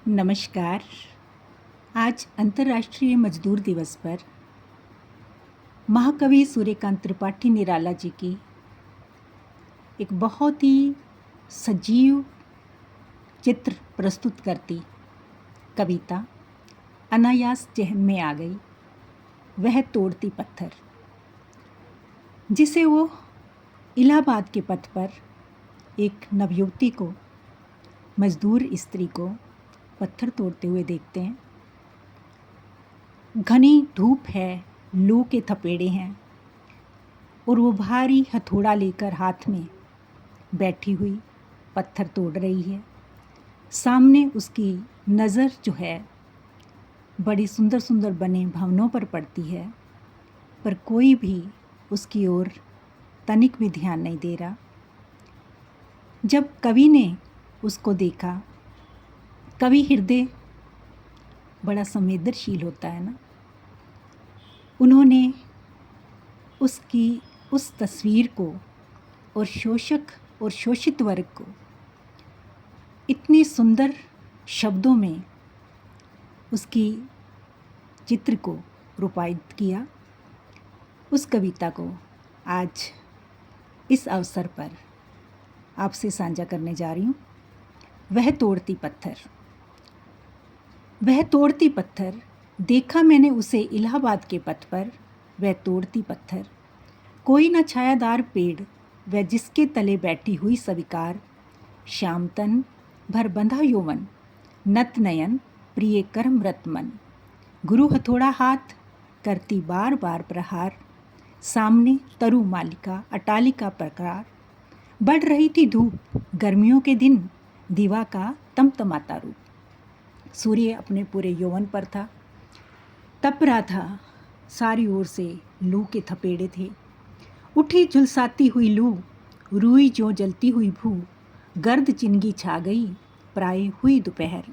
नमस्कार। आज अंतर्राष्ट्रीय मजदूर दिवस पर महाकवि सूर्यकांत त्रिपाठी निराला जी की एक बहुत ही सजीव चित्र प्रस्तुत करती कविता अनायास जहन में आ गई, वह तोड़ती पत्थर, जिसे वो इलाहाबाद के पथ पर एक नवयुवती को, मजदूर स्त्री को पत्थर तोड़ते हुए देखते हैं। घनी धूप है, लू के थपेड़े हैं और वो भारी हथौड़ा लेकर हाथ में बैठी हुई पत्थर तोड़ रही है। सामने उसकी नज़र जो है बड़ी सुंदर सुंदर बने भवनों पर पड़ती है, पर कोई भी उसकी ओर तनिक भी ध्यान नहीं दे रहा। जब कवि ने उसको देखा, कवि हृदय बड़ा संवेदनशील होता है ना, उन्होंने उसकी उस तस्वीर को और शोषक और शोषित वर्ग को इतने सुंदर शब्दों में उसकी चित्र को रूपायित किया। उस कविता को आज इस अवसर पर आपसे साझा करने जा रही हूँ। वह तोड़ती पत्थर। वह तोड़ती पत्थर, देखा मैंने उसे इलाहाबाद के पथ पर, वह तोड़ती पत्थर। कोई न छायादार पेड़, वह जिसके तले बैठी हुई स्वीकार। श्याम तन भर बंधा यौवन, नत नयन प्रिय कर्म रत मन। गुरु हथौड़ा हाथ, करती बार बार प्रहार। सामने तरु मालिका अटालिका प्रकार। बढ़ रही थी धूप, गर्मियों के दिन, दीवा का तमतमाता रूप। सूर्य अपने पूरे यौवन पर था, तप रहा था, सारी ओर से लू के थपेड़े थे। उठी झुलसाती हुई लू, रुई जो जलती हुई भू। गर्द चिनगी छा गई, प्राय हुई दोपहर।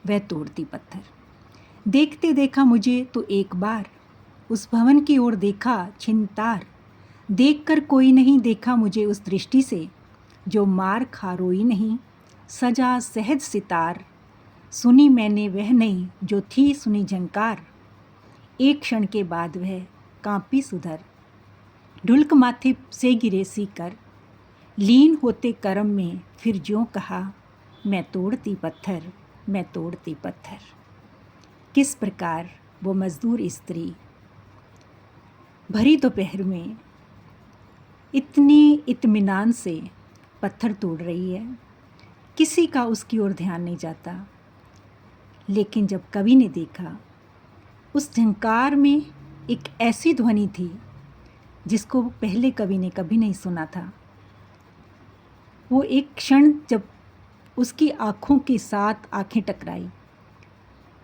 वह तोड़ती पत्थर। देखते देखा मुझे तो एक बार, उस भवन की ओर देखा छिनतार। देखकर कोई नहीं देखा मुझे उस दृष्टि से, जो मार खा रोई नहीं, सजा सहज सितार। सुनी मैंने वह नहीं जो थी सुनी झंकार। एक क्षण के बाद वह कांपी सुधर। ढुलक माथे से गिरे सी कर। लीन होते कर्म में फिर ज्यों कहा, मैं तोड़ती पत्थर, मैं तोड़ती पत्थर। किस प्रकार वो मजदूर स्त्री भरी दोपहर में इतनी इत्मीनान से पत्थर तोड़ रही है। किसी का उसकी ओर ध्यान नहीं जाता। लेकिन जब कवि ने देखा, उस झंकार में एक ऐसी ध्वनि थी जिसको पहले कवि ने कभी नहीं सुना था। वो एक क्षण जब उसकी आँखों के साथ आँखें टकराई,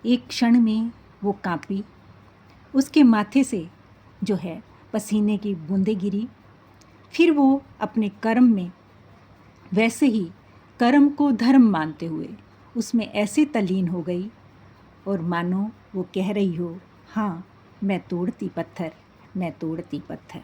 एक क्षण में वो कांपी। उसके माथे से जो है पसीने की बूंदें गिरी। फिर वो अपने कर्म में वैसे ही कर्म को धर्म मानते हुए उसमें ऐसे तल्लीन हो गई, और मानो वो कह रही हो, हाँ मैं तोड़ती पत्थर, मैं तोड़ती पत्थर।